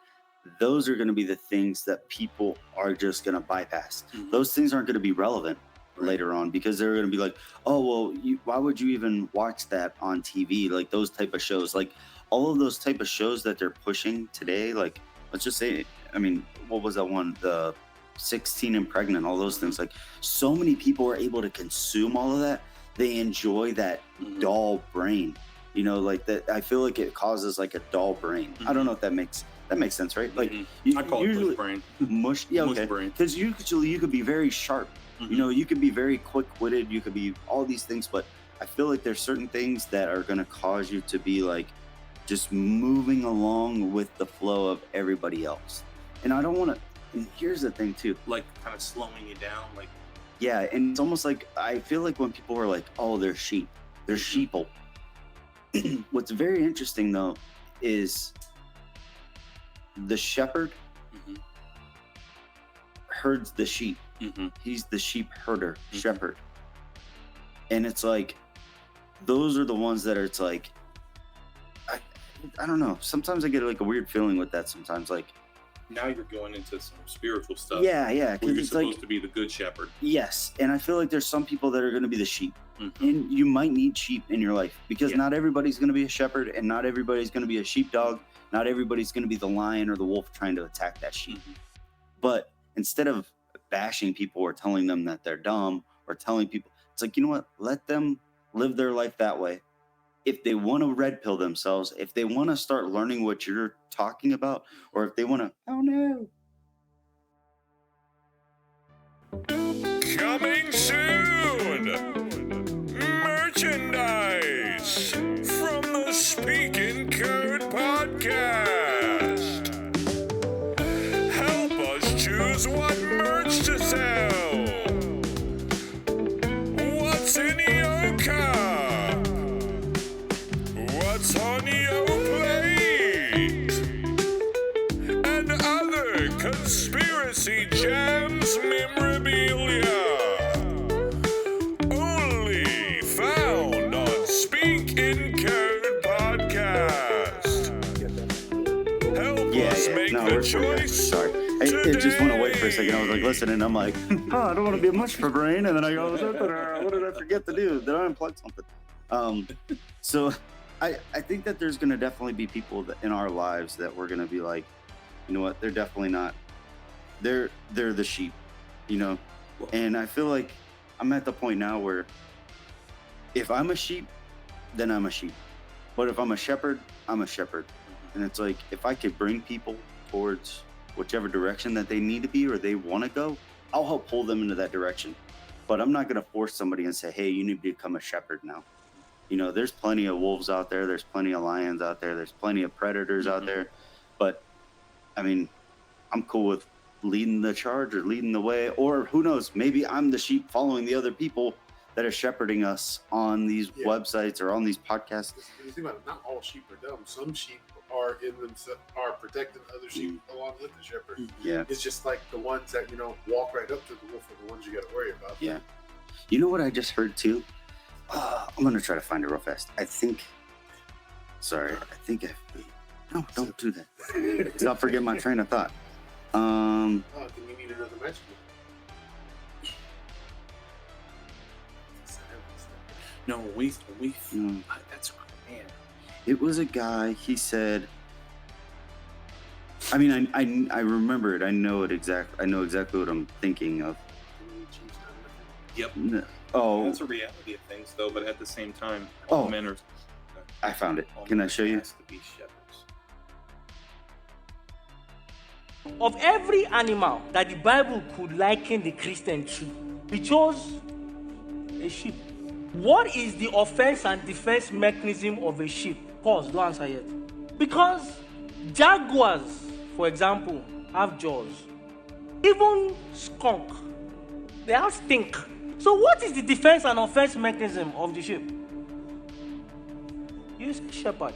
those are going to be the things that people are just going to bypass. Mhm. Those things aren't going to be relevant later on because they're going to be like, oh, well, why would you even watch that on TV? Like those type of shows, like all of those type of shows that they're pushing today, like, let's just say, I mean, what was that one? The 16 and Pregnant, all those things. Like, so many people are able to consume all of that. They enjoy that dull brain, you know, like that. I feel like it causes like a dull brain. I don't know if that makes sense, right? Like, I call it mush brain. Mush, yeah, Mush okay. brain. Because usually you could be very sharp. You know, you could be very quick-witted. You could be all these things, but I feel like there's certain things that are going to cause you to be like just moving along with the flow of everybody else. And I don't want to. And here's the thing too. Like kind of slowing you down, like Yeah, and it's almost like I feel like when people are like, "Oh, they're sheep. They're sheeple." What's very interesting though is the shepherd herds the sheep. He's the sheep herder, shepherd. And it's like, those are the ones that are, it's like, I don't know. Sometimes I get like a weird feeling with that sometimes. Like, now you're going into some spiritual stuff. yeah. Where Because you're it's supposed like, to be the good shepherd. yes. And I feel like there's some people that are going to be the sheep. And you might need sheep in your life because not everybody's going to be a shepherd and not everybody's going to be a sheepdog. Not everybody's going to be the lion or the wolf trying to attack that sheep. But instead of bashing people or telling them that they're dumb or telling people, it's like, you know what? Let them live their life that way. If they want to red pill themselves, if they want to start learning what you're talking about, or if they want to, oh no. Coming soon! Merchandise from the SpeakInCOAD Podcast. Help us choose what merch to sell. What's in your cup? What's on your plate? And other conspiracy jams memorabilia. Only found on SpeakInCOAD Podcast. Help us make the we're choice. sorry. It just went away for a second. I was like listening. I'm like, oh, I don't want to be a mush for brain. And then I go, what did I forget to do? Did I unplug something? So I think that there's going to definitely be people that in our lives that we're going to be like, you know what? They're definitely not. They're the sheep, you know? And I feel like I'm at the point now where if I'm a sheep, then I'm a sheep. But if I'm a shepherd, I'm a shepherd. And it's like, if I could bring people towards whichever direction that they need to be or they want to go, I'll help pull them into that direction. But I'm not going to force somebody and say, hey, you need to become a shepherd now. You know, there's plenty of wolves out there. There's plenty of lions out there. There's plenty of predators out there. But, I mean, I'm cool with leading the charge or leading the way. Or who knows, maybe I'm the sheep following the other people that are shepherding us on these websites or on these podcasts. You think about it, not all sheep are dumb. Some sheep are in themselves are protecting other sheep along with the shepherd. Yeah. It's just like the ones that walk right up to the wolf are the ones you got to worry about. Yeah. You know what I just heard too? I'm gonna try to find it real fast. No, don't do that. 'Cause I'll forget my train of thought. Then we need another match. No, that's man. It was a guy. He said. I mean, I remember it. I know exactly what I'm thinking of. Yep. Oh, That's a reality of things, though. But at the same time, Oh. all men are. I found it. all Can I men show you? has to be shepherds. Of every animal that the Bible could liken the Christian to, it chose a sheep. What is the offense and defense mechanism of a sheep? Pause, don't answer yet. Because jaguars, for example, have jaws. Even skunk, they have stink. So what is the defense and offense mechanism of the sheep? You say shepherd,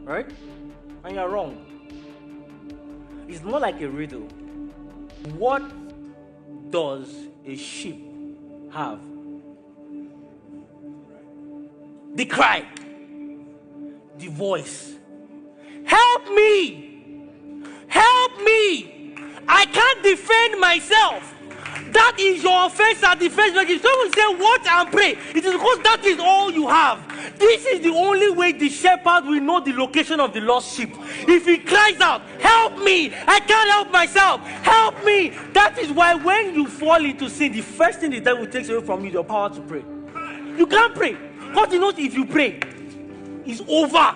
right? And you're wrong. It's more like a riddle. What does a sheep have? The cry, the voice. Help me! Help me! I can't defend myself. That is your offense and defense mechanism. Someone say, watch and pray. It is because that is all you have. This is the only way the shepherd will know the location of the lost sheep. If he cries out, help me, I can't help myself, help me. That is why when you fall into sin, the first thing the devil takes away from you is your power to pray. You can't pray. Because he knows if you pray, it's over.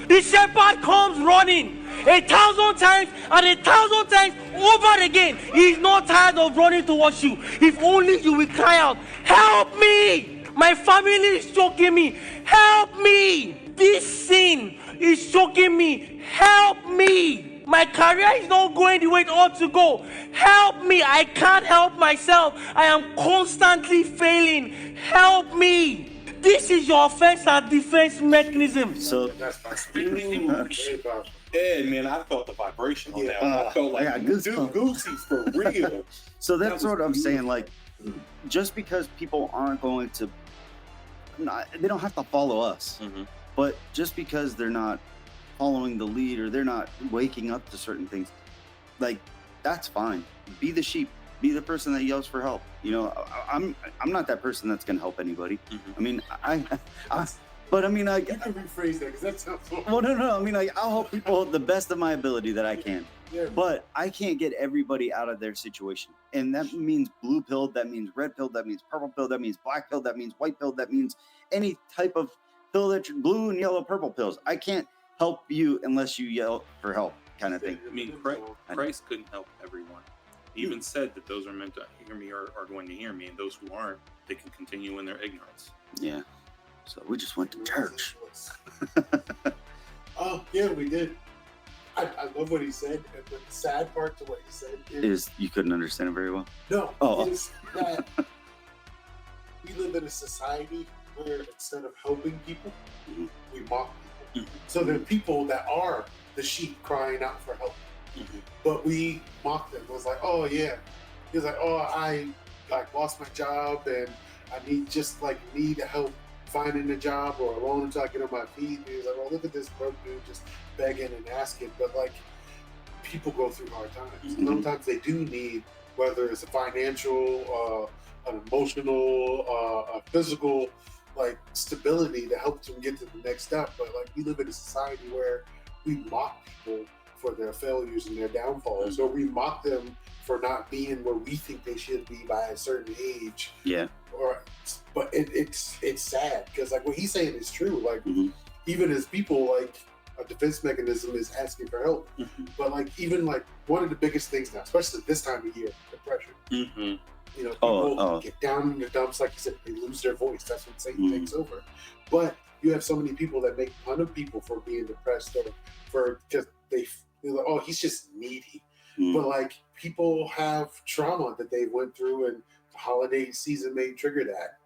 The shepherd comes running 1,000 times and 1,000 times over again. He's not tired of running towards you. If only you will cry out, help me! My family is choking me. Help me! This sin is choking me. Help me! My career is not going the way it ought to go. Help me! I can't help myself. I am constantly failing. Help me! This is your offense and defense mechanism. so That's very powerful. Yeah, man, I felt the vibration on that one. I felt like I got goosebumps. Goosey's for real. So That that's was what I'm beautiful. saying. Like, just because people aren't going to, they don't have to follow us. Mhm. But just because they're not following the lead or they're not waking up to certain things, like, that's fine. Be the sheep. Be the person that yells for help. I'm not that person that's gonna help anybody. Mhm. I mean, but I mean, You can rephrase that because that sounds so. well, no. I mean, I'll help people the best of my ability that I can. Yeah, But I can't get everybody out of their situation. And that means blue pill, that means red pill, that means purple pill, that means black pill, that means white pill, that means any type of pill that you're blue and yellow, purple pills. I can't help you unless you yell for help, kind of thing. I mean, Christ couldn't help everyone. He even said that those are meant to hear me are going to hear me, and those who aren't, they can continue in their ignorance. Yeah. So we just went to church. Oh, yeah, we did. I love what he said, but the sad part to what he said Is you couldn't understand it very well? no, Oh. is that we live in a society where instead of helping people, Mhm. we mock people. Mhm. So there are people that are the sheep crying out for help, Mhm. but we mock them. It was like, oh yeah, he was like, oh I lost my job and I need help finding a job or a loan until I get on my feet. And he was like, well, look at this broke dude just begging and asking. But like, people go through hard times. Mhm. Sometimes they do need, whether it's a financial, an emotional, a physical, like stability to help them get to the next step. But like, we live in a society where we mock people for their failures and their downfalls, or we mock them for not being where we think they should be by a certain age. Yeah. But it's sad because like what he's saying is true. Like Mhm. even as people, like a defense mechanism is asking for help. Mhm. But like even like one of the biggest things now, especially this time of year, depression. Mm-hmm. You know, people Oh. get down in the dumps, like you said, they lose their voice. That's when Satan Mhm. takes over. But you have so many people that make fun of people for being depressed or for just they're like, oh, he's just needy. Mhm. But like people have trauma that they went through, and the holiday season may trigger that.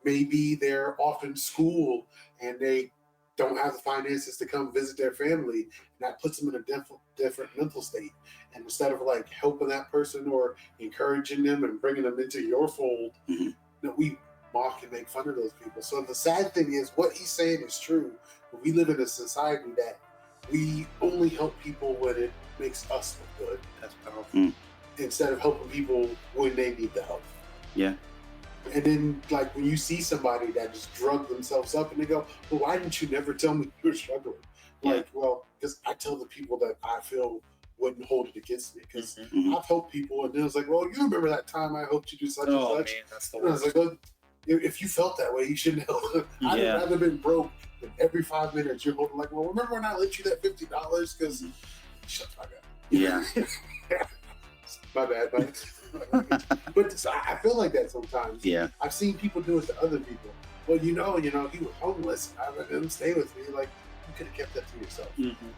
Maybe they're off in school and they don't have the finances to come visit their family, and that puts them in a different mental state. And instead of like helping that person or encouraging them and bringing them into your fold, we mock and make fun of those people. So the sad thing is, what he's saying is true. But we live in a society that we only help people when it makes us look good. That's powerful. Instead of helping people when they need the help. Yeah. And then, like, when you see somebody that just drug themselves up and they go, well, why didn't you never tell me you were struggling? Like, well, because I tell the people that I feel wouldn't hold it against me. Because I've helped people, and then it's like, well, you remember that time I helped you do such and such? Man, that's the worst. And I was like, well, if you felt that way, you shouldn't help. I'd rather been broke than every 5 minutes you're holding, like, well, remember when I lent you that $50? Because, shut the fuck up. Yeah. My bad, but I feel like that sometimes. Yeah. I've seen people do it to other people. Well, you know, he was homeless. I let him stay with me. Like, you could have kept that to yourself.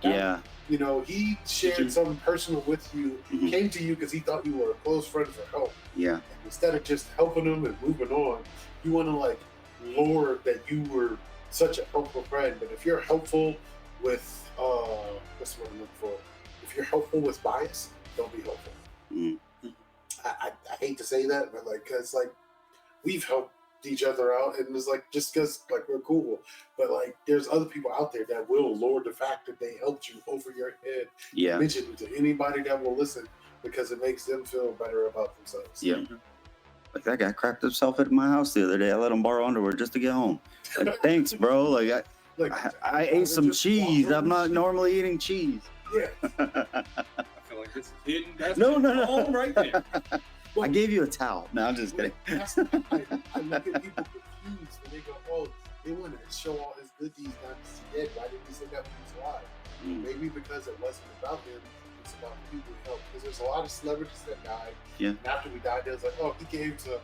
Yeah. You know, he shared something personal with you, came to you because he thought you were a close friend for help. Yeah. And instead of just helping him and moving on, you want to like lure that you were such a helpful friend. But if you're helpful with what's the word I'm looking for? If you're helpful with bias, don't be helpful. I hate to say that, but like, cause like we've helped each other out, and it's like just cause like we're cool, but like there's other people out there that will lord the fact that they helped you over your head. Yeah. Mention it to anybody that will listen because it makes them feel better about themselves. Yeah. Like that guy crapped himself at my house the other day. I let him borrow underwear just to get home. Like, thanks, bro. Like I ate some cheese. I'm not normally eating cheese. Yeah. Like this is hidden. That's no. Right there. Well, I gave you a towel. No, I'm just kidding. I look at people confused when they go, oh, they want to show all his good deeds not to see dead. Why didn't he say that when he's alive? Maybe because it wasn't about him. It's about the people he helped. Because there's a lot of celebrities that died. Yeah. And after we died, they was like, oh, he gave to a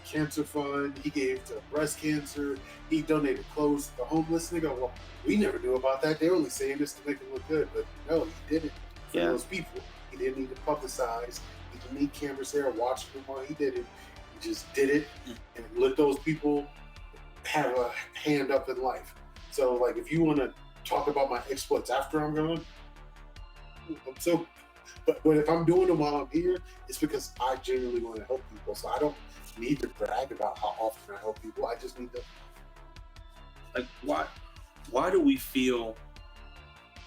cancer fund. He gave to breast cancer. He donated clothes to the homeless. And they go, well, we never knew about that. They're only saying this to make him look good. But no, he did it for those people. He didn't need to publicize. He didn't need cameras there watching him while he did it. He just did it and let those people have a hand up in life. So, like, if you want to talk about my exploits after I'm gone, but if I'm doing them while I'm here, it's because I genuinely want to help people. So I don't need to brag about how often I help people. I just need to. Like, why do we feel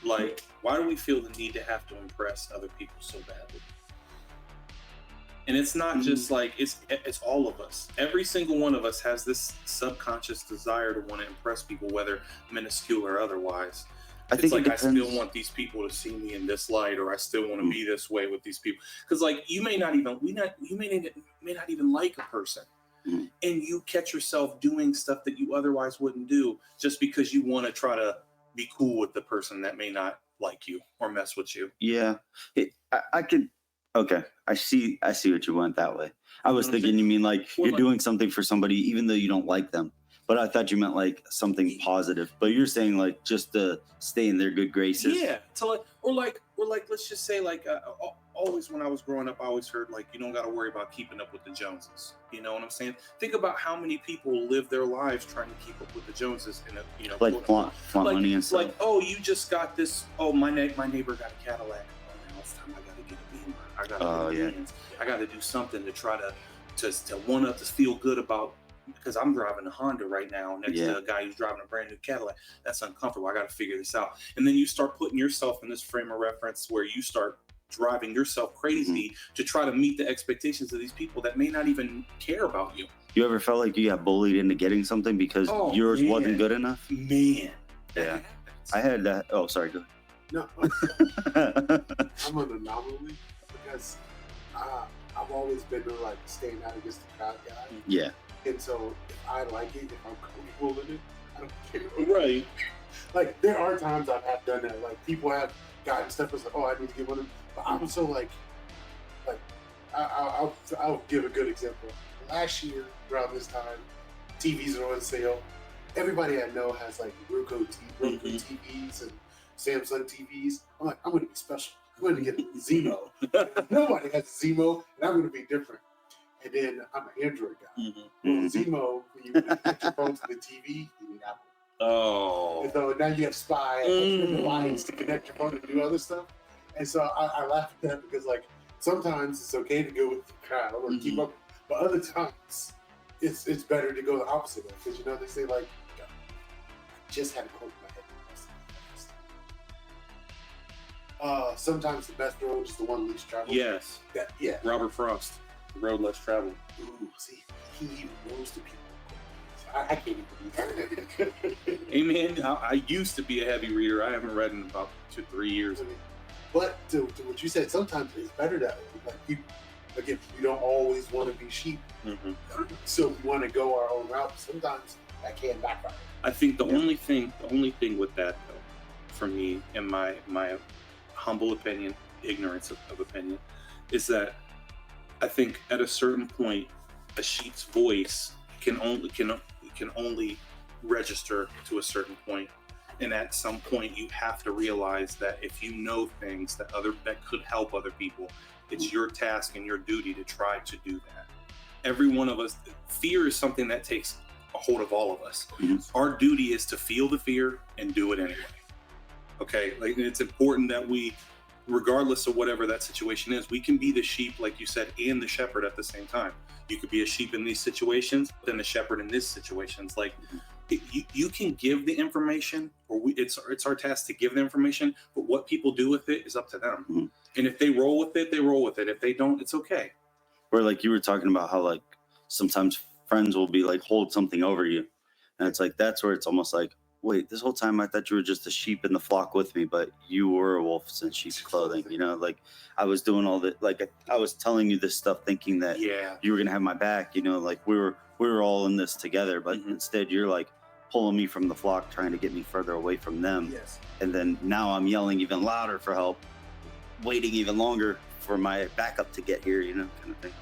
like? Why do we feel the need to have to impress other people so badly? And it's not just like, it's all of us. Every single one of us has this subconscious desire to want to impress people, whether minuscule or otherwise. I still want these people to see me in this light, or I still want to be this way with these people. Because like you may not even like a person, and you catch yourself doing stuff that you otherwise wouldn't do just because you want to try to be cool with the person that may not like you or mess with you. Yeah, I could. Okay, I see what you went that way. I was thinking you mean like you're doing something for somebody even though you don't like them. But I thought you meant like something positive. But you're saying like just to stay in their good graces. Yeah. So like, let's just say like always when I was growing up, I always heard like you don't got to worry about keeping up with the Joneses. You know what I'm saying? Think about how many people live their lives trying to keep up with the Joneses, and like flaunt money and stuff. Like, oh, you just got this. Oh, my neighbor got a Cadillac. Oh, now it's time I got to get a Beamer. I got to get a Benz. I got to do something to try to want to feel good about. Because I'm driving a Honda right now next to a guy who's driving a brand new Cadillac. That's uncomfortable. I got to figure this out. And then you start putting yourself in this frame of reference where you start driving yourself crazy to try to meet the expectations of these people that may not even care about you. You ever felt like you got bullied into getting something because yours wasn't good enough? Man. Yeah. I had that. Oh, sorry. Go ahead. No. I'm an anomaly because I've always been like stand out against the crowd guy. Yeah. And so if I like it, if I'm comfortable in it, I don't care. Right. Like there are times I have done that. Like people have gotten stuff and like, oh, I need to get one of them. But I'm so like I'll give a good example. Last year around this time, TVs are on sale. Everybody I know has like Roku TVs and Samsung TVs. I'm like, I'm going to be special. I'm going to get a Zemo. Nobody has a Zemo, and I'm going to be different. And then I'm an Android guy. Well, Zemo, when you connect your phone to the TV, you need Apple. Oh. And so now you have Spy and the lines to connect your phone and do other stuff. And so I laugh at that because, like, sometimes it's okay to go with the crowd or keep up, but other times it's better to go the opposite way because, you know, they say, like, I just had a quote in my head. Sometimes the best road is the one least traveled. Yes. Yeah. Robert Frost, The Road Less Traveled. Ooh, see, he even knows the people. I can't even believe that. Hey man, I used to be a heavy reader. I haven't read in about 2-3 years. But to what you said, sometimes it's better that way. Like, again, we don't always want to be sheep. So if we want to go our own route, sometimes that can backfire. I think the only thing with that, though, for me, in my humble opinion, ignorance of opinion, is that I think at a certain point, a sheep's voice can only register to a certain point, and at some point you have to realize that if you know things that could help other people, it's your task and your duty to try to do that. Every one of us, fear is something that takes a hold of all of us. Our duty is to feel the fear and do it anyway. Okay, like, it's important that we, regardless of whatever that situation is, we can be the sheep, like you said, and the shepherd at the same time. You could be a sheep in these situations, then the shepherd in these situations. Like, you can give the information, or it's our task to give the information, but what people do with it is up to them. And if they roll with it, they roll with it. If they don't, it's okay. Where, like, you were talking about how, like, sometimes friends will be like, hold something over you, and it's like, that's where it's almost like, wait, this whole time I thought you were just a sheep in the flock with me, but you were a wolf in sheep's clothing. You know, like, I was doing all that, like, I was telling you this stuff thinking that you were gonna have my back. You know, like, we were all in this together, but instead you're like pulling me from the flock, trying to get me further away from them. Yes. And then now I'm yelling even louder for help, waiting even longer for my backup to get here. You know, kind of thing.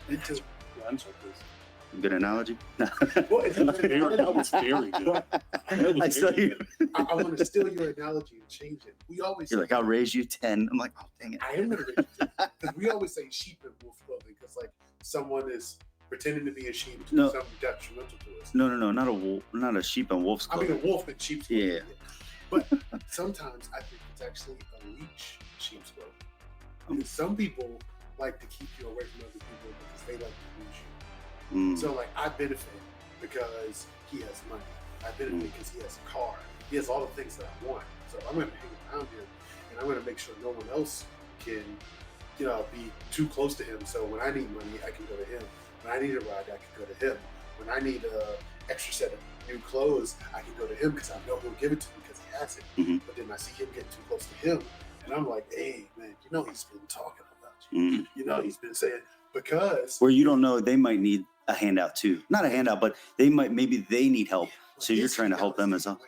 I'm sorry, please. Good analogy. Well, That was very good. I saw you. I want to steal your analogy and change it. We always You're like, I'll raise you 10. I'm like, oh, dang it. I am going to raise you 10. Because we always say sheep in wolf clothing because, like, someone is pretending to be a sheep to do something detrimental to us. No, not a wolf, not a sheep in wolf's clothing. I mean, a wolf in sheep's clothing. Yeah. But sometimes I think it's actually a leech in sheep's clothing. Because some people like to keep you away from other people because they like to use you. So, like, I benefit because he has money. I benefit because he has a car. He has all the things that I want. So I'm going to hang around him, and I'm going to make sure no one else can, you know, be too close to him. So when I need money, I can go to him. When I need a ride, I can go to him. When I need an extra set of new clothes, I can go to him because I know he'll give it to me because he has it. But then I see him getting too close to him, and I'm like, hey, man, you know he's been talking about you. You know he's been saying, because... Where you don't know, they might need a handout too. Not a handout, but maybe they need help. So you're trying to help them as well.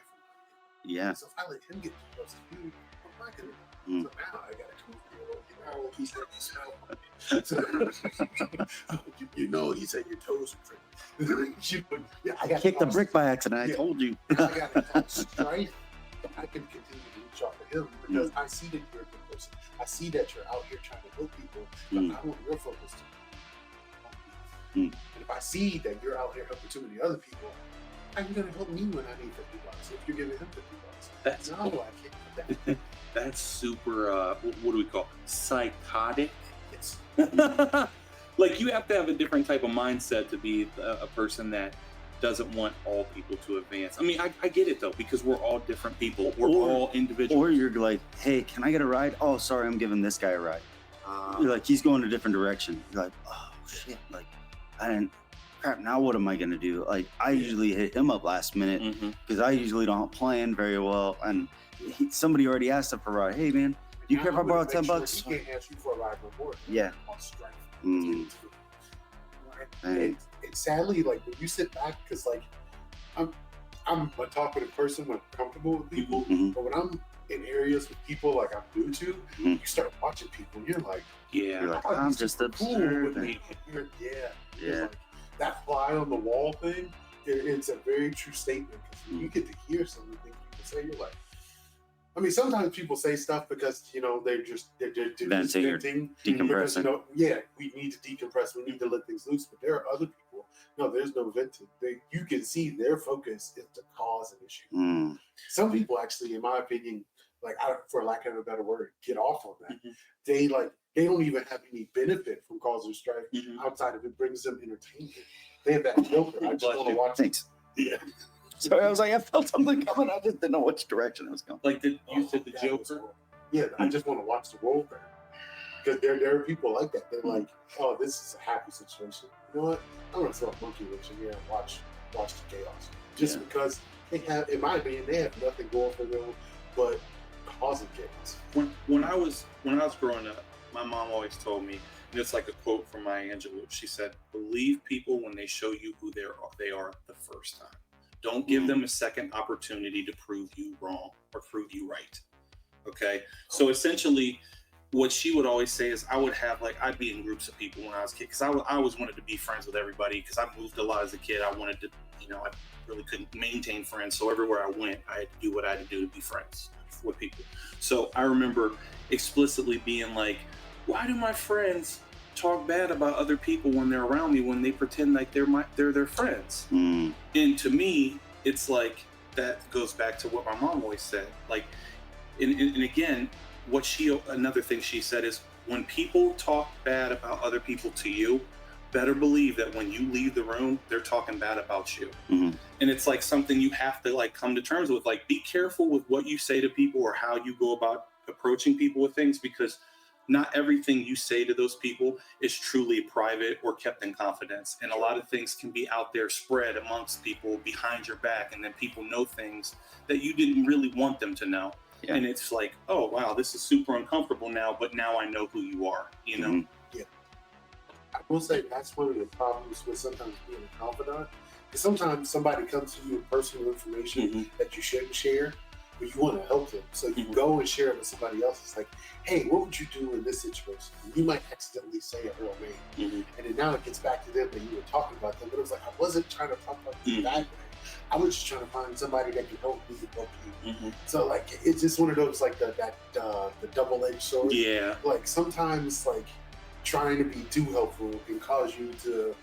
Yeah. So if I let him get too close to you, I'm not gonna. So now I got a 12-year-old. He said you smell. You know, he said your toes are pretty. I kicked the brick by accident. I told you. I got strife. I can continue to reach out to him because I see that you're a good person. I see that you're out here trying to help people. But I want your focus to be. And if I see that you're out here helping too many other people, how are you gonna help me when I need $50 if you're giving him $50? That's no, I can't do that. That's super. What do we call psychotic? Yes. Like, you have to have a different type of mindset to be a person that doesn't want all people to advance. I mean, I get it though, because we're all different people. We're all individuals. Or you're like, hey, can I get a ride? Oh, sorry, I'm giving this guy a ride. You're like, he's going a different direction. You're like, oh shit, like, crap, now what am I gonna do? Like, I usually hit him up last minute because I usually don't plan very well, and somebody already asked him for a ride. Hey man, do you care if I borrow $10? He can't ask you for a ride no more. Yeah. And sadly, like, when you sit back, because like I'm a talkative person when I'm comfortable with people, but when I'm in areas with people like I'm new to, you start watching people and you're like, you're like, I'm just observing. Yeah. Like, that fly on the wall thing, it's a very true statement, because when you get to hear some of the things people say, you're like, I mean, sometimes people say stuff because, you know, they're just venting, decompressing. because, you know, we need to decompress, we need to let things loose, but there are other people No, there's no venting. You can see their focus is to cause an issue. Mm. Some people actually, in my opinion, like for lack of a better word, get off on that. They don't even have any benefit from causing strife outside of it brings them entertainment. They have that filter. I just want to watch. Thanks. Yeah. Sorry, I was like, I felt something coming. I just didn't know which direction it was going. Like you said, the Joker. Yeah, I just want to watch the world burn. Because there are people like that. They're like, oh, this is a happy situation. You know what? I'm gonna throw a monkey wrench in here and watch the chaos. Just because they have, in my opinion, they have nothing going for them but causing chaos. When I was growing up, my mom always told me, and it's like a quote from Maya Angelou. She said, "Believe people when they show you who they are the first time. Don't give them a second opportunity to prove you wrong or prove you right." Okay, so essentially, what she would always say is, I'd be in groups of people when I was a kid, because I always wanted to be friends with everybody, because I moved a lot as a kid. I wanted to, I really couldn't maintain friends, so everywhere I went, I had to do what I had to do to be friends with people. So I remember explicitly being like, why do my friends talk bad about other people when they're around me, when they pretend like they're their friends? And to me, it's like, that goes back to what my mom always said. Like, and again, another thing she said is, when people talk bad about other people to you, better believe that when you leave the room, they're talking bad about you. And it's like something you have to like come to terms with. Like, be careful with what you say to people or how you go about approaching people with things, because not everything you say to those people is truly private or kept in confidence. And a lot of things can be out there spread amongst people behind your back, and then people know things that you didn't really want them to know. Yeah. And it's like, oh, wow, this is super uncomfortable now, but now I know who you are, you know? Yeah. I will say that's one of the problems with sometimes being a confidant. Because sometimes somebody comes to you with personal information that you shouldn't share, but you want to help them. So you go and share it with somebody else. It's like, hey, what would you do in this situation? And you might accidentally say a real name. And then now it gets back to them that you were talking about them, but it was like, I wasn't trying to talk about you that way. I was just trying to find somebody that can help me help you. So like, it's just one of those like the double-edged sword. Yeah. Like sometimes like trying to be too helpful can cause you to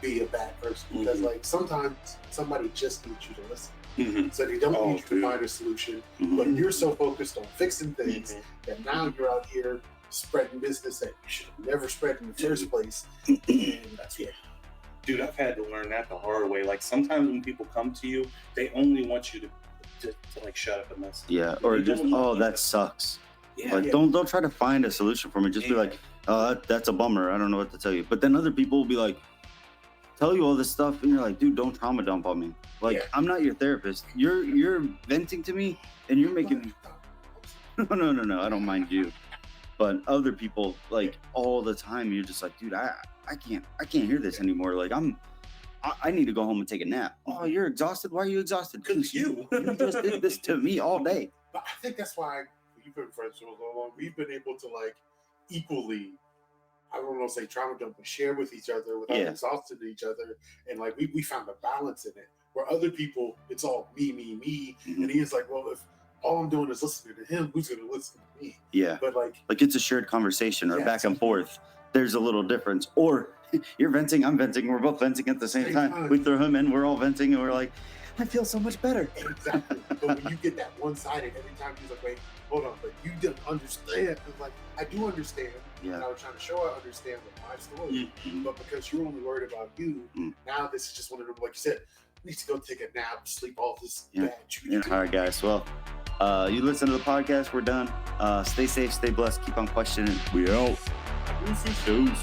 be a bad person, because like sometimes somebody just needs you to listen. So they don't need you to find a solution, but you're so focused on fixing things that now you're out here spreading business that you should have never spread in the first place. And that's it. Dude, I've had to learn that the hard way. Like, sometimes when people come to you, they only want you to like shut up and listen. Yeah, or just, oh, that sucks. Yeah, like, don't try to find a solution for me. Just be like, oh, that's a bummer. I don't know what to tell you. But then other people will be like, tell you all this stuff, and you're like, dude, don't trauma dump on me. Like, I'm not your therapist. You're venting to me, and you're making me. No, I don't mind you. But other people, like, all the time, you're just like, dude, I can't hear this anymore. Like, I need to go home and take a nap. Oh, you're exhausted? Why are you exhausted? Because you just did this to me all day. But I think that's why you've been friends for so long. We've been able to like equally, I don't want to say trauma dump, but share with each other without exhausting each other. And like we found a balance in it. Where other people, it's all me. And he's like, well, if all I'm doing is listening to him, who's going to listen to me? Yeah. But like it's a shared conversation or back and forth. There's a little difference. Or you're venting, I'm venting, we're both venting at the same time. We throw him in, we're all venting, and we're like, I feel so much better. Exactly. But when you get that one-sided, every time he's like, wait, hold on, but you didn't understand. It's like, I do understand. Yeah. And I was trying to show I understand with my story. But because you're only worried about you, now this is just one of them, like you said, need to go take a nap, sleep off this bad juju. All right, guys. Well, you listen to the podcast. We're done. Stay safe, stay blessed, keep on questioning. We out. Deuce.